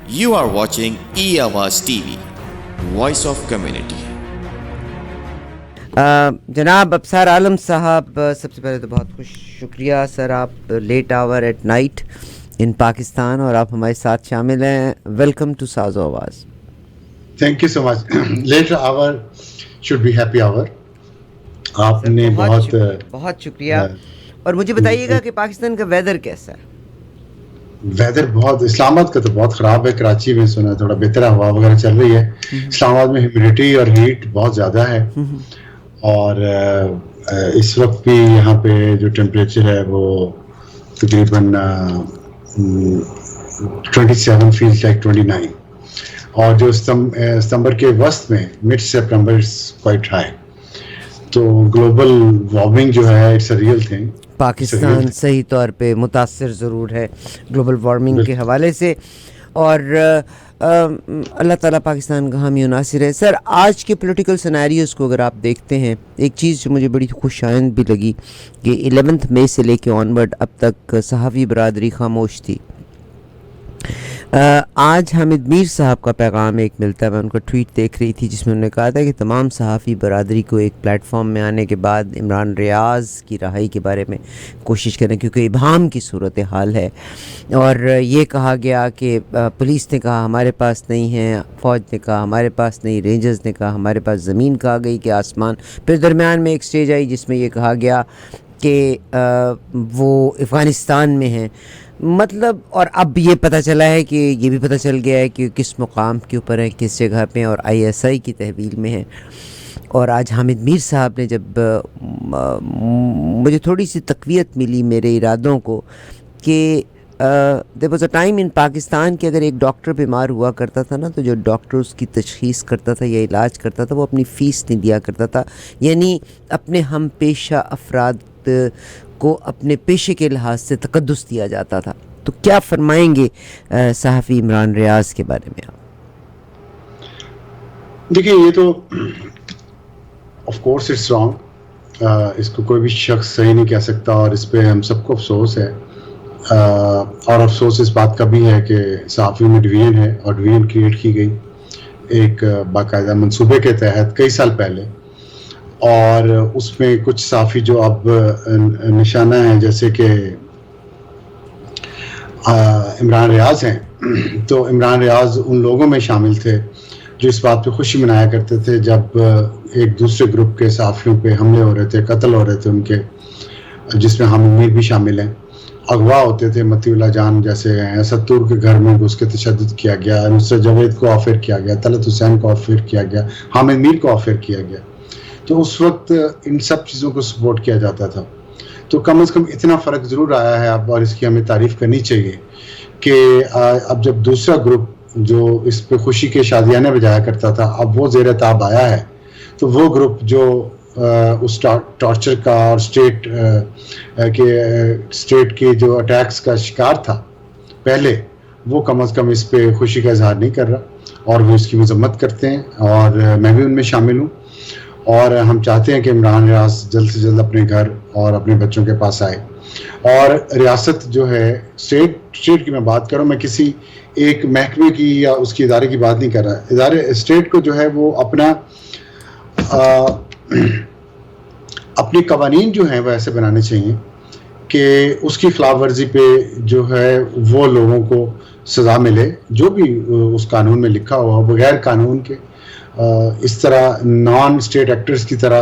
You are watching E-Awaaz TV, Voice of Community. جناب ابصار عالم صاحب، سب سے پہلے تو بہت شکریہ سر، آپ لیٹ آور ایٹ نائٹ ان پاکستان اور آپ ہمارے ساتھ شامل ہیں. ویلکم ٹو ساز و آواز. Thank you so much. Let our should be happy hour. آپ نے بہت شکریہ. اور مجھے بتائیے گا کہ پاکستان کا ویدر کیسا ہے؟ ویدر بہت، اسلام آباد کا تو بہت خراب ہے. کراچی میں سنا تھوڑا بہتر ہے، ہوا وغیرہ چل رہی ہے. اسلام آباد میں ہیومیڈیٹی اور ہیٹ بہت زیادہ ہے، اور اس وقت بھی یہاں پہ جو ٹیمپریچر ہے وہ تقریباً 27 فیلز لائک 29، اور جو ستمبر کے وسط میں mid September it's quite high. تو گلوبل وارمنگ جو ہے it's a real thing. Pakistan صحیح طور پہ متاثر ضرور ہے گلوبل وارمنگ کے حوالے سے، اور اللہ تعالیٰ پاکستان کا حامی و ناصر ہے. سر، آج کے پولیٹیکل سیناریوز کو اگر آپ دیکھتے ہیں، ایک چیز جو مجھے بڑی خوش آئند بھی لگی کہ 11 مئی سے لے کے آنورڈ اب تک صحافی برادری خاموش تھی. آج حامد میر صاحب کا پیغام ایک ملتا ہے، میں ان کا ٹویٹ دیکھ رہی تھی جس میں انہوں نے کہا تھا کہ تمام صحافی برادری کو ایک پلیٹ فارم میں آنے کے بعد عمران ریاض کی رہائی کے بارے میں کوشش کریں، کیونکہ ابہام کی صورت حال ہے. اور یہ کہا گیا کہ پولیس نے کہا ہمارے پاس نہیں ہے، فوج نے کہا ہمارے پاس نہیں، رینجرز نے کہا ہمارے پاس زمین کہا گئی کہ آسمان. پھر درمیان میں ایک سٹیج آئی جس میں یہ کہا گیا کہ وہ افغانستان میں ہیں. مطلب، اور اب یہ پتہ چلا ہے کہ یہ بھی پتہ چل گیا ہے کہ کس مقام کے اوپر ہیں، کس جگہ پہ ہیں، اور ISI کی تحویل میں ہیں. اور آج حامد میر صاحب نے جب مجھے تھوڑی سی تقویت ملی میرے ارادوں کو کہ there was a time in Pakistan کہ اگر ایک ڈاکٹر بیمار ہوا کرتا تھا نا، تو جو ڈاکٹر اس کی تشخیص کرتا تھا یا علاج کرتا تھا وہ اپنی فیس نہیں دیا کرتا تھا، یعنی اپنے ہم پیشہ افراد کو اپنے پیشے کے لحاظ سے تقدس دیا جاتا تھا. تو کیا فرمائیں گے صحافی عمران ریاض کے بارے میں آپ؟ دیکھیں، یہ تو آف کورس اٹس رانگ، اس کو کوئی بھی شخص صحیح نہیں کہہ سکتا، اور اس پہ ہم سب کو افسوس ہے. اور افسوس اس بات کا بھی ہے کہ صحافیوں میں ڈویژن ہے، اور ڈویژن کریٹ کی گئی ایک باقاعدہ منصوبے کے تحت کئی سال پہلے. اور اس میں کچھ صحافی جو اب نشانہ ہیں، جیسے کہ عمران ریاض ہیں، تو عمران ریاض ان لوگوں میں شامل تھے جو اس بات پہ خوشی منایا کرتے تھے جب ایک دوسرے گروپ کے صحافیوں پہ حملے ہو رہے تھے، قتل ہو رہے تھے ان کے، جس میں حامد میر بھی شامل ہیں. اغوا ہوتے تھے، متی اللہ جان جیسے ہیں، ستور کے گھر میں گھس کے تشدد کیا گیا، نصرت جاوید کو آفر کیا گیا، طلعت حسین کو آفر کیا گیا، حامد میر کو آفر کیا گیا. تو اس وقت ان سب چیزوں کو سپورٹ کیا جاتا تھا. تو کم از کم اتنا فرق ضرور آیا ہے اب، اور اس کی ہمیں تعریف کرنی چاہیے کہ اب جب دوسرا گروپ جو اس پہ خوشی کے شادیانے بجایا کرتا تھا، اب وہ زیر تاب آیا ہے. تو وہ گروپ جو اس ٹارچر کا اور اسٹیٹ کے جو اٹیکس کا شکار تھا پہلے، وہ کم از کم اس پہ خوشی کا اظہار نہیں کر رہا، اور وہ اس کی مذمت کرتے ہیں، اور میں بھی ان میں شامل ہوں. اور ہم چاہتے ہیں کہ عمران ریاض جلد سے جلد اپنے گھر اور اپنے بچوں کے پاس آئے. اور ریاست جو ہے، اسٹیٹ کی میں بات کروں، میں کسی ایک محکمے کی یا اس کی ادارے کی بات نہیں کر رہا. اسٹیٹ کو جو ہے وہ اپنے قوانین جو ہیں وہ ایسے بنانے چاہیے کہ اس کی خلاف ورزی پہ جو ہے وہ لوگوں کو سزا ملے، جو بھی اس قانون میں لکھا ہوا، بغیر قانون کے اس طرح نان اسٹیٹ ایکٹرز کی طرح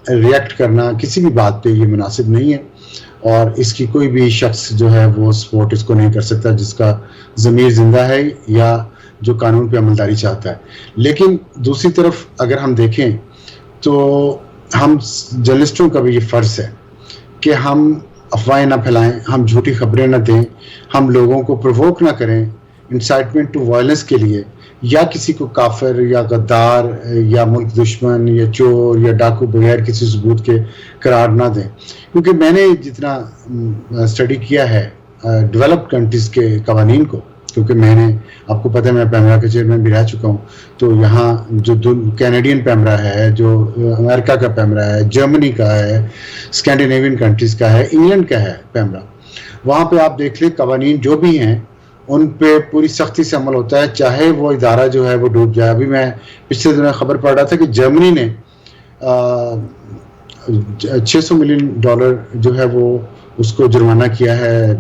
ریئیکٹ کرنا کسی بھی بات پہ یہ مناسب نہیں ہے. اور اس کی کوئی بھی شخص جو ہے وہ سپورٹ اس کو نہیں کر سکتا جس کا ضمیر زندہ ہے یا جو قانون پہ عملداری چاہتا ہے. لیکن دوسری طرف اگر ہم دیکھیں تو ہم جرنلسٹوں کا بھی یہ فرض ہے کہ ہم افواہیں نہ پھیلائیں، ہم جھوٹی خبریں نہ دیں، ہم لوگوں کو پرووک نہ کریں انسائٹمنٹ ٹو وائلنس کے لیے، یا کسی کو کافر یا غدار یا ملک دشمن یا چور یا ڈاکو بغیر کسی ثبوت کے قرار نہ دیں. کیونکہ میں نے جتنا اسٹڈی کیا ہے ڈیولپڈ کنٹریز کے قوانین کو، کیونکہ میں نے، آپ کو پتہ ہے میں پیمرا کے چیئرمین بھی رہ چکا ہوں، تو یہاں جو کینیڈین پیمرا ہے، جو امریکہ کا پیمرا ہے، جرمنی کا ہے، اسکینڈینیوین کنٹریز کا ہے، انگلینڈ کا ہے پیمرا، وہاں پہ آپ دیکھ لیں قوانین جو بھی ہیں ان پہ پوری سختی سے عمل ہوتا ہے, چاہے وہ ادارہ جو ہے وہ ڈوب جائے. ابھی میں پچھلے دنوں خبر پڑھ رہا تھا کہ جرمنی نے $600 ملین جو ہے وہ اس کو جرمانہ کیا ہے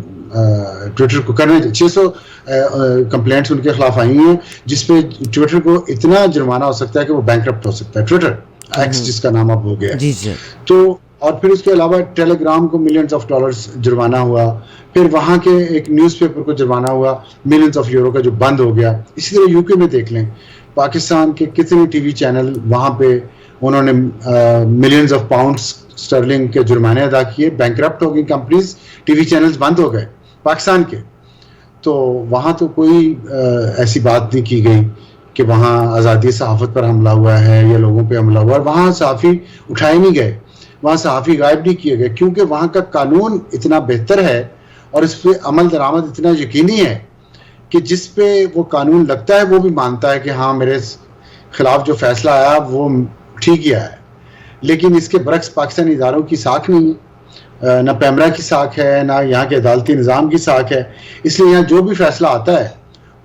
ٹویٹر کو کرنے. 600 کمپلینٹس ان کے خلاف آئی ہیں جس پہ ٹویٹر کو اتنا جرمانہ ہو سکتا ہے کہ وہ بینکرپٹ ہو سکتا ہے. ٹویٹر ایکس جس کا نام اب ہو گیا. تو اور پھر اس کے علاوہ ٹیلی گرام کو ملینز آف ڈالرز جرمانہ ہوا. پھر وہاں کے ایک نیوز پیپر کو جرمانہ ہوا ملینز آف یورو کا جو بند ہو گیا. اسی طرح یو کے میں دیکھ لیں پاکستان کے کتنے ٹی وی چینل وہاں پہ انہوں نے ملینز آف پاؤنڈس اسٹرلنگ کے جرمانے ادا کیے. بینکرپٹ ہو گئی کمپنیز, ٹی وی چینلز بند ہو گئے پاکستان کے. تو وہاں تو کوئی ایسی بات نہیں کی گئی کہ وہاں آزادی صحافت پر حملہ ہوا ہے یا لوگوں پہ حملہ ہوا ہے. وہاں صحافی اٹھائے نہیں گئے, وہاں صحافی غائب نہیں کیے گئے, کیونکہ وہاں کا قانون اتنا بہتر ہے اور اس پہ عمل درآمد اتنا یقینی ہے کہ جس پہ وہ قانون لگتا ہے وہ بھی مانتا ہے کہ ہاں میرے خلاف جو فیصلہ آیا وہ ٹھیک ہی آیا ہے. لیکن اس کے برعکس پاکستانی اداروں کی ساکھ نہیں ہے, نہ پیمرا کی ساکھ ہے, نہ یہاں کے عدالتی نظام کی ساکھ ہے. اس لیے یہاں جو بھی فیصلہ آتا ہے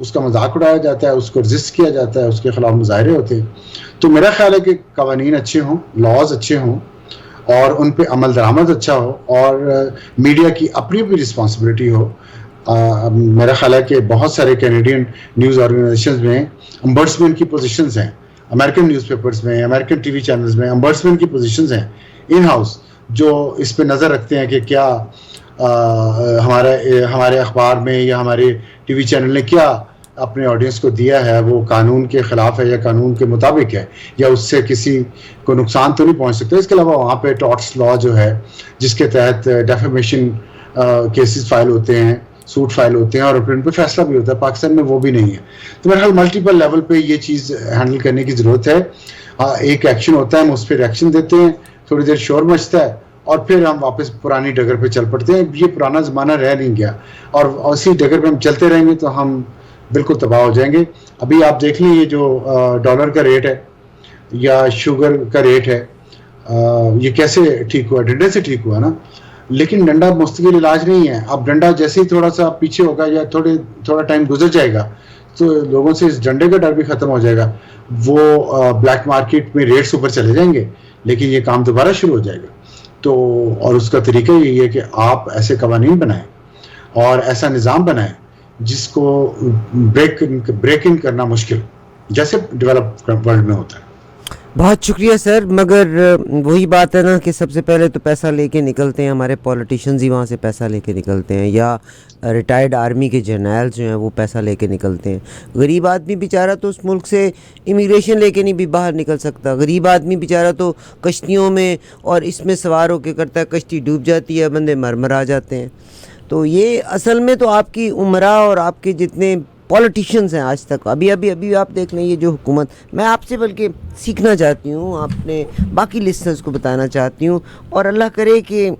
اس کا مذاق اڑایا جاتا ہے, اس کو رجسٹ کیا جاتا ہے, اس کے خلاف مظاہرے ہوتے ہیں. تو میرا خیال ہے کہ قوانین اچھے ہوں, لاز اچھے ہوں اور ان پہ عمل درآمد اچھا ہو اور میڈیا کی اپنی اپنی رسپانسبلٹی ہو. میرا خیال ہے کہ بہت سارے کینیڈین نیوز آرگنائزیشنز میں امبرسمین کی پوزیشنز ہیں, امریکن نیوز پیپرز میں, امریکن ٹی وی چینلز میں امبرسمین کی پوزیشنز ہیں ان ہاؤس, جو اس پہ نظر رکھتے ہیں کہ کیا ہمارے اخبار میں یا ہمارے ٹی وی چینل نے کیا اپنے آڈینس کو دیا ہے وہ قانون کے خلاف ہے یا قانون کے مطابق ہے, یا اس سے کسی کو نقصان تو نہیں پہنچ سکتا. اس کے علاوہ وہاں پہ ٹارٹس لا جو ہے جس کے تحت ڈیفیمیشن کیسز فائل ہوتے ہیں, سوٹ فائل ہوتے ہیں اور پھر ان پہ فیصلہ بھی ہوتا ہے. پاکستان میں وہ بھی نہیں ہے. تو میرے خیال ملٹیپل لیول پہ یہ چیز ہینڈل کرنے کی ضرورت ہے. ایک ایکشن ہوتا ہے, ہم اس پہ ریئیکشن دیتے ہیں, تھوڑی دیر شور مچتا ہے اور پھر ہم واپس پرانی ڈگر پہ چل پڑتے ہیں. یہ پرانا زمانہ رہ نہیں گیا اور اسی ڈگر پہ ہم چلتے رہیں گے تو ہم بالکل تباہ ہو جائیں گے. ابھی آپ دیکھ لیں یہ جو ڈالر کا ریٹ ہے یا شوگر کا ریٹ ہے یہ کیسے ٹھیک ہوا, ڈنڈے سے ٹھیک ہوا نا. لیکن ڈنڈا مستقل علاج نہیں ہے. اب ڈنڈا جیسے ہی تھوڑا سا پیچھے ہوگا یا تھوڑا ٹائم گزر جائے گا تو لوگوں سے اس ڈنڈے کا ڈر بھی ختم ہو جائے گا. وہ بلیک مارکیٹ میں ریٹس اوپر چلے جائیں گے لیکن یہ کام دوبارہ شروع ہو جائے گا. تو اور اس کا طریقہ یہی ہے کہ آپ ایسے قوانین بنائیں اور ایسا نظام بنائیں جس کو بریک ان کرنا مشکل, جیسے ڈیولپ ورلڈ میں ہوتا ہے. بہت شکریہ سر. مگر وہی بات ہے نا کہ سب سے پہلے تو پیسہ لے کے نکلتے ہیں ہمارے پولیٹیشنز ہی, وہاں سے پیسہ لے کے نکلتے ہیں, یا ریٹائرڈ آرمی کے جرنیل جو ہیں وہ پیسہ لے کے نکلتے ہیں. غریب آدمی بیچارہ تو اس ملک سے امیگریشن لے کے نہیں بھی باہر نکل سکتا. غریب آدمی بیچارہ تو کشتیوں میں اور اس میں سوار ہو کے کرتا ہے, کشتی ڈوب جاتی ہے, بندے مر آ جاتے ہیں. تو یہ اصل میں تو آپ کی عمرہ اور آپ کے جتنے پولیٹیشینز ہیں آج تک, ابھی آپ دیکھ لیں یہ جو حکومت, میں آپ سے بلکہ سیکھنا چاہتی ہوں, اپنے باقی لسنرز کو بتانا چاہتی ہوں, اور اللہ کرے کہ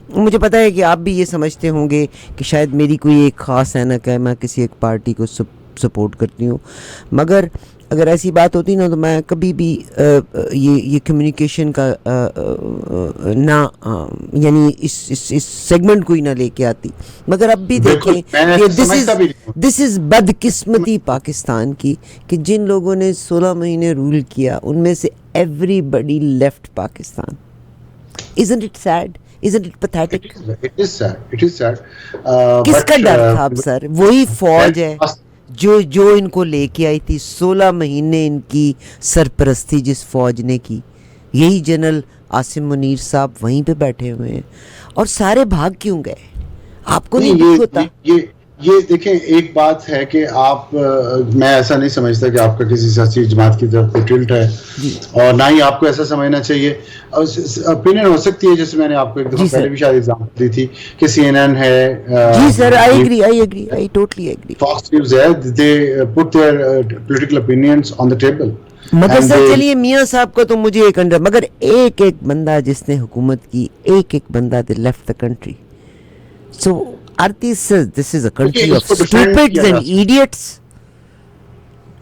مجھے پتہ ہے کہ آپ بھی یہ سمجھتے ہوں گے کہ شاید میری کوئی ایک خاص ہے نا کہ میں کسی ایک پارٹی کو سپورٹ کرتی ہوں, مگر اگر ایسی بات ہوتی نا تو میں کبھی بھی یہ کمیونیکیشن کا نہ یعنی اس سیگمنٹ کو ہی نہ لے کے آتی. مگر اب بھی دیکھیں کہ دس از بدقسمتی پاکستان کی کہ جن لوگوں نے 16 مہینے رول کیا ان میں سے everybody left Pakistan. Isn't it sad? Isn't it pathetic? It is sad. کس کا ڈر تھا اب سر؟ وہی فوج ہے جو ان کو لے کے آئی تھی. 16 مہینے ان کی سرپرستی جس فوج نے کی, یہی جنرل عاصم منیر صاحب وہیں پہ بیٹھے ہوئے ہیں, اور سارے بھاگ کیوں گئے؟ آپ کو نہیں ہوتا؟ یہ دیکھیں ایک بات ہے کہ آپ, میں ایسا نہیں سمجھتا کہ آپ کا کسی سیاسی جماعت کی طرف ٹلٹ ہے, اور نہ ہی آپ کو ایسا سمجھنا چاہیے. اوپینین ہو سکتی ہے, جیسے میں نے آپ کو ایک دفعہ پہلے بھی شاید ایگزامپل دی تھی کہ CNN ہے, جی سر, I agree, I totally agree. Fox News ہے, they put their political opinions on the table. مگر سر چلیے میاں صاحب کا تو مجھے ایک انڈر, مگر ایک بندہ جس نے حکومت کی, ایک بندہ they left the country. So this is a country of stupids and idiots.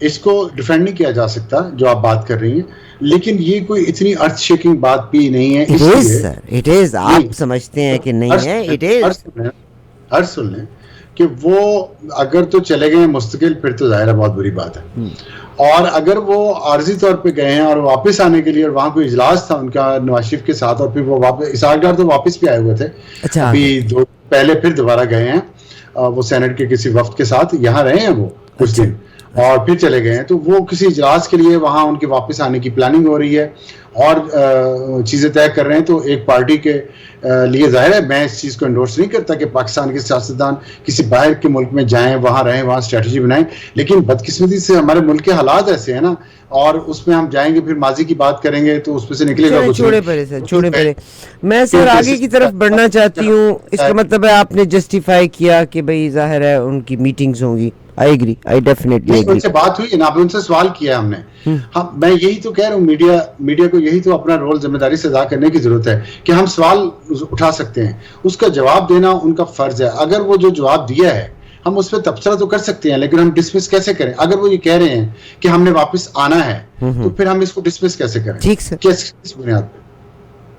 اس کو ڈیفینڈ نہیں کیا جا سکتا جو آپ بات کر رہی ہیں, لیکن یہ کوئی اتنی ارتھ شیکنگ بات بھی نہیں ہے. It is sir, it is. آپ سمجھتے ہیں کہ نہیں ہے, it is. ہر سن لیں کہ وہ اگر تو چلے گئے مستقل پھر تو ظاہر ہے بہت بری بات ہے، اور اگر وہ عارضی طور پہ گئے ہیں اور واپس آنے کے لیے، اور وہاں کوئی اجلاس تھا ان کا نواز شریف کے ساتھ، اور پھر وہ واپس اسحاق ڈار تو واپس بھی آئے ہوئے تھے ابھی پہلے، پھر دوبارہ گئے ہیں وہ سینٹ کے کسی وفد کے ساتھ یہاں رہے ہیں وہ کچھ دن اور پھر چلے گئے ہیں، تو وہ کسی اجلاس کے لیے وہاں ان کے واپس آنے کی پلاننگ ہو رہی ہے اور چیزیں طے کر رہے ہیں. تو ایک پارٹی کے لیے ظاہر ہے میں اس چیز کو انڈورس نہیں کرتا کہ پاکستان کے سیاستدان کسی باہر کے ملک میں جائیں، وہاں رہیں، وہاں اسٹریٹجی بنائیں، لیکن بدقسمتی سے ہمارے ملک کے حالات ایسے ہیں نا، اور اس میں ہم جائیں گے پھر ماضی کی بات کریں گے تو اس میں سے نکلے گا کچھ. چھوڑے پڑے میں سر آگے کی طرف بڑھنا چاہتی ہوں. اس کا مطلب ہے آپ نے جسٹیفائی کیا کہ بھئی ظاہر ہے ان کی میٹنگز ہوں گی. I agree, I definitely agree. ان سے بات ہوئی نا، ان سے سوال کیا ہم نے. میں یہی تو کہہ رہا ہوں، میڈیا کو یہی تو اپنا رول ذمہ داری سے ادا کرنے کی ضرورت ہے کہ ہم سوال اٹھا سکتے ہیں، اس کا جواب دینا ان کا فرض ہے. اگر وہ جو جواب دیا ہے ہم اس پہ تبصرہ تو کر سکتے ہیں، لیکن ہم ڈسمس کیسے کریں؟ اگر وہ یہ کہہ رہے ہیں کہ ہم نے واپس آنا ہے تو پھر ہم اس کو ڈسمس کیسے کریں؟ ٹھیک سر، کس بنیاد پہ؟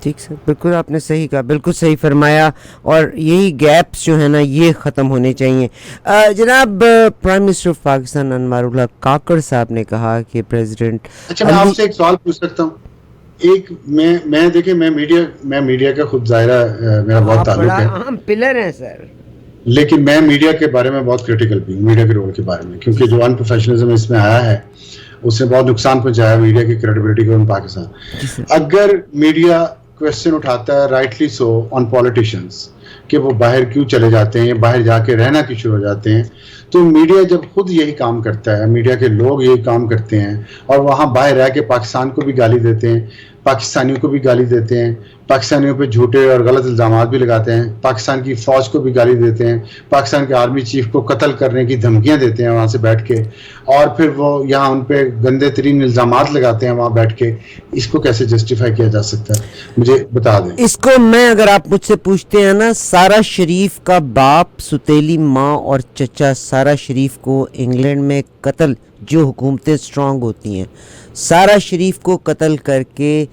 ٹھیک سر، بالکل آپ نے صحیح کہا، بالکل صحیح فرمایا، اور یہی گیپس جو ہے نا یہ ختم ہونے چاہیے. جناب پرائم منسٹر آف پاکستان انوار اللہ کاکڑ صاحب نے کہا کہ پریزیڈنٹ. اچھا میں آپ سے ایک سوال پوچھ سکتا ہوں؟ ایک میں دیکھیں میں میڈیا کا خود ظاہرہ میرا بہت تعلق ہے، اہم پلر ہیں سر، لیکن میں میڈیا کے بارے میں بہت کریٹیکل بھی ہوں، میڈیا کے رول کے بارے میں، کیونکہ جو ان پروفیشنلزم اس میں آیا ہے اس نے بہت نقصان پہنچایا میڈیا کی کریڈیبلٹی کو پاکستان. اگر میڈیا کویسچن اٹھاتا ہے رائٹلی سو آن پولیٹیشینس کہ وہ باہر کیوں چلے جاتے ہیں، باہر جا کے رہنا کیوں شروع ہو جاتے ہیں، تو میڈیا جب خود یہی کام کرتا ہے، میڈیا کے لوگ یہی کام کرتے ہیں اور وہاں باہر رہ کے پاکستان کو بھی گالی دیتے ہیں، پاکستانیوں کو بھی گالی دیتے ہیں، پاکستانیوں پہ جھوٹے اور غلط الزامات بھی لگاتے ہیں، پاکستان کی فوج کو بھی گالی دیتے ہیں، پاکستان کے آرمی چیف کو قتل کرنے کی دھمکیاں دیتے ہیں وہاں سے بیٹھ کے، اور پھر وہ یہاں ان پہ گندے ترین الزامات لگاتے ہیں وہاں بیٹھ کے. اس کو کیسے جسٹیفائی کیا جا سکتا ہے؟ مجھے بتا دیں. اس کو میں اگر آپ مجھ سے پوچھتے ہیں نا، سارا شریف کا باپ، ستیلی ماں اور چچا سارا شریف کو انگلینڈ میں قتل، جو حکومتیں اسٹرانگ ہوتی ہیں، سارا شریف کو قتل کر کے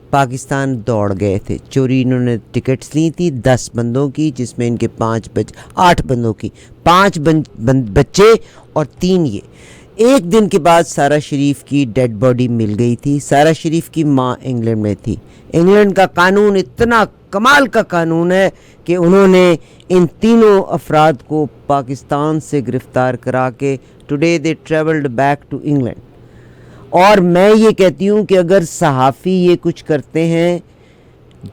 پاکستان دوڑ گئے تھے. چوری انہوں نے ٹکٹس لی تھی 10 بندوں کی، جس میں ان کے 8 بندوں کی 5 بچے اور 3 یہ. ایک دن کے بعد سارا شریف کی ڈیڈ باڈی مل گئی تھی. سارا شریف کی ماں انگلینڈ میں تھی. انگلینڈ کا قانون اتنا کمال کا قانون ہے کہ انہوں نے ان تینوں افراد کو پاکستان سے گرفتار کرا کے today they travelled back to England. اور میں یہ کہتی ہوں کہ اگر صحافی یہ کچھ کرتے ہیں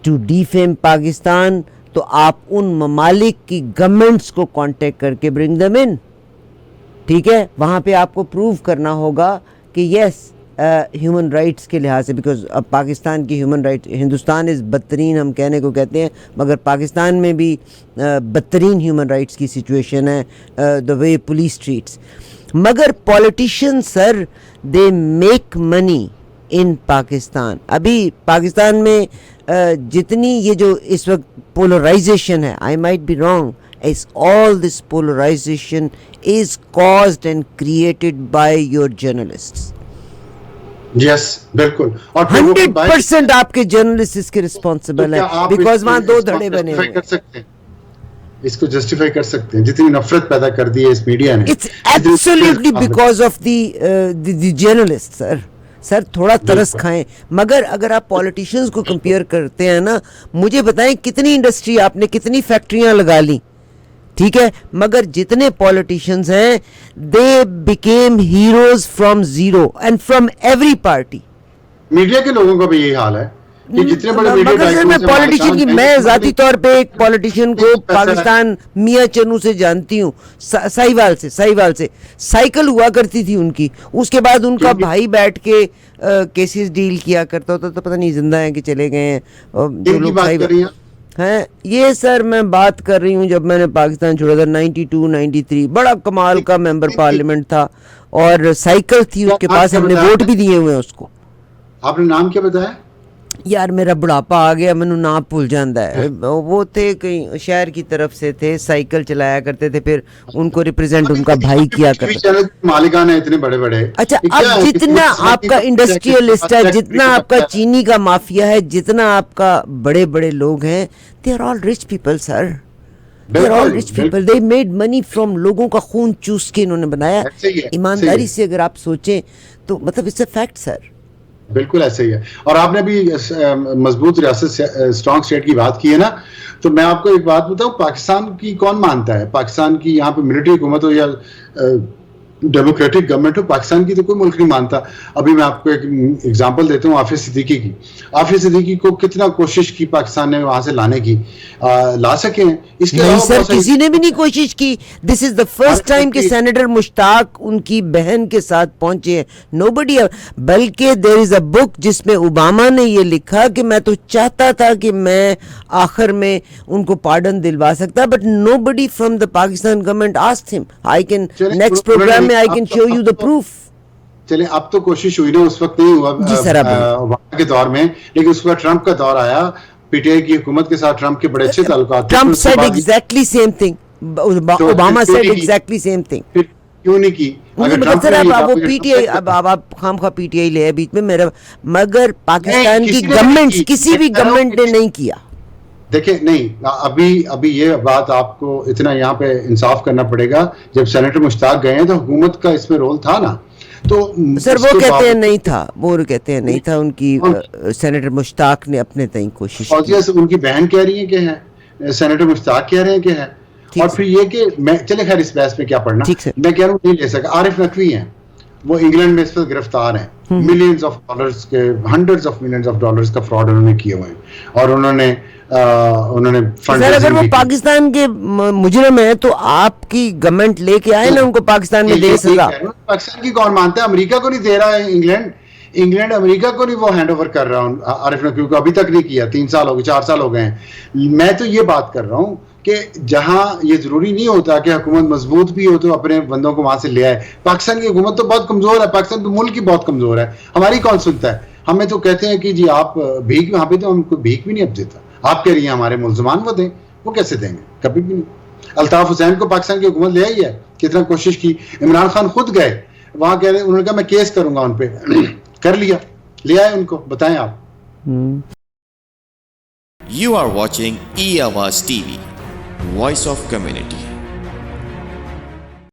ٹو ڈیفیم پاکستان، تو آپ ان ممالک کی گورنمنٹس کو کانٹیکٹ کر کے برنگ دم ان. ٹھیک ہے، وہاں پہ آپ کو پروو کرنا ہوگا کہ یس ہیومن رائٹس کے لحاظ سے، بیکاز اب پاکستان کی ہیومن رائٹ، ہندوستان از بدترین ہم کہنے کو کہتے ہیں، مگر پاکستان میں بھی بدترین ہیومن رائٹس کی سچویشن ہے، دا وے پولیس ٹریٹس. مگر politician sir they make money in Pakistan. ابھی پاکستان میں جتنی یہ جو اس وقت پولرائزیشن ہے، I might be wrong, is all this polarization is caused and created by your journalists. Yes, بالکل. اور 100% آپ کے جرنلسٹ اس کے رسپانسبل ہیں، بیکاز وہاں 2 دھڑے بنے ہوئے. اس کو جسٹیفائی کر سکتے ہیں جتنی نفرت پیدا کر دی ہے اس میڈیا نے. It's absolutely because of the journalists, sir. سر تھوڑا ترس کھائیں. مگر اگر آپ پولیٹیشنز کو کمپیئر کرتے ہیں نا، مجھے بتائیں کتنی انڈسٹری آپ نے، کتنی فیکٹریاں لگا لیں، ٹھیک ہے، مگر جتنے پولیٹیشنز ہیں they became heroes from zero and from every party. Media کے لوگوں کا بھی یہی حال ہے کہ جتنے بڑے میں پولیٹیشین کی، میں ذاتی طور پہ ایک پولیٹیشین کو پاکستان میاں چنو سے جانتی ہوں، ساہیوال سے سائیکل ہوا کرتی تھی ان کی. اس کے بعد ان کا بھائی بیٹھ کے کیسز ڈیل کیا کرتا ہوتا، تو پتہ نہیں زندہ ہیں کہ چلے گئے ہیں جو لوگ ہیں. یہ سر میں بات کر رہی ہوں جب میں نے پاکستان چھوڑا تھا 92-93، بڑا کمال کا ممبر پارلیمنٹ تھا اور سائیکل تھی اس کے پاس، ہم نے ووٹ بھی دیے ہوئے ہیں اس کو. آپ نے نام کیا بتایا؟ یار میرا بڑھاپا آ گیا، میں نے نام بھول جاتا ہے. وہ تھے کہیں شہر کی طرف سے تھے، سائیکل چلایا کرتے تھے، پھر ان کو ریپرزینٹ ان کا بھائی کیا کرتا تھا. مالکان ہیں اتنے بڑے بڑے. اچھا، اب جتنا آپ کا انڈسٹریلسٹ ہے، جتنا آپ کا چینی کا مافیا ہے، جتنا آپ کا بڑے بڑے لوگ ہیں، they are all rich people sir. They're all rich people. They made money from لوگوں کا خون چوس کے انہوں نے بنایا. ایمانداری سے اگر آپ سوچیں تو مطلب اس سے فیکٹ سر. بالکل ایسے ہی ہے. اور آپ نے بھی مضبوط ریاست اسٹرانگ اسٹیٹ کی بات کی ہے نا, تو میں آپ کو ایک بات بتاؤں, پاکستان کی کون مانتا ہے؟ پاکستان کی یہاں پہ ملٹری حکومت ہو یا ڈیموکریٹک گورنمنٹ ہو, پاکستان کی تو کوئی ملک نہیں مانتا. ابھی میں آپ کو ایک ایگزامپل دیتا ہوں عافیہ صدیقی کی. عافیہ صدیقی کو کتنا کوشش کی پاکستان نے وہاں سے لانے کی, لا سکے ہیں. اس کے نہیں سر, کسی نے بھی نہیں کوشش کی. دس از دا فرسٹ ٹائم کہ سینیٹر مشتاق ان کی بہن کے ساتھ پہنچے ہیں. نوبڈی, بلکہ دیر از اے بک جس میں اوباما نے یہ لکھا کہ میں تو چاہتا تھا کہ میں آخر میں ان کو پارڈن دلوا سکتا, but nobody from the Pakistan government asked ہم. آئی کین نیکسٹ پروگرام میں I can show you the proof. چلیں اب تو کوشش ہوئی نا, اس وقت نہیں ہوا اوباما کے دور میں, لیکن اس وقت ٹرمپ کا دور آیا, پی ٹی آئی کی حکومت کے ساتھ ٹرمپ کے بڑے اچھے تعلقات. Trump said exactly same thing. Obama said exactly same thing. کیوں نہیں کی؟ سر اب وہ پی ٹی آئی, اب آپ خام خواہ پی ٹی آئی لے بیچ میں میرا, مگر پاکستان کی گورنمنٹ, کسی بھی گورنمنٹ نے نہیں کیا. دیکھیں نہیں, ابھی یہ بات آپ کو اتنا یہاں پہ انصاف کرنا پڑے گا. جب سینیٹر مشتاق گئے ہیں تو حکومت کا اس میں رول تھا نا. تو سر وہ کہتے ہیں نہیں تھا, وہ کہتے ہیں نہیں تھا. ان کی سینیٹر مشتاق نے اپنے تئیں کوشش کی. ان کی بہن کہہ رہی ہیں کہ ہے, سینیٹر مشتاق کہہ رہے ہیں کہ ہے. اور پھر یہ کہ میں چلے خیر اس بحث میں کیا پڑھنا, میں کہہ رہا ہوں نہیں لے سکا. عارف نقوی ہیں, وہ انگلینڈ میں اس وقت گرفتار ہیں. ملینز آف ڈالرز کے, hundreds of millions of dollars کا فراڈ انہوں نے کیے ہوئے ہیں. اور انہوں نے سر اگر وہ پاکستان کے مجرم ہیں تو آپ کی گورنمنٹ لے کے آئے نا ان کو پاکستان میں دے سزا. پاکستان کی کون مانتا ہے؟ امریکہ کو نہیں دے رہا ہے انگلینڈ امریکہ کو نہیں وہ ہینڈ اوور کر رہا ہوں. عارف نقوی کو ابھی تک نہیں کیا. 3 سال ہو گئے, 4 سال ہو گئے ہیں. میں تو یہ بات کر رہا ہوں کہ جہاں یہ ضروری نہیں ہوتا کہ حکومت مضبوط بھی ہو تو اپنے بندوں کو وہاں سے لے آئے. پاکستان کی حکومت تو بہت کمزور ہے, پاکستان تو ملک ہی بہت کمزور ہے. ہماری کون سنتا ہے؟ ہمیں تو کہتے ہیں کہ جی آپ بھیک, وہاں پہ تو ہم کو بھیک بھی نہیں اب دیتا. آپ کہہ رہی ہیں ہمارے ملزمان وہ دیں, وہ کیسے دیں گے؟ کبھی بھی نہیں. الطاف حسین کو پاکستان کی حکومت لے آئی ہے, کتنا کوشش کی. عمران خان خود گئے وہاں, کہہ رہے انہوں نے کہا میں کیس کروں گا ان پہ, کر لیا, لے آئے ان کو. بتائیں آپ. You are watching E-Awaaz TV, Voice of Community.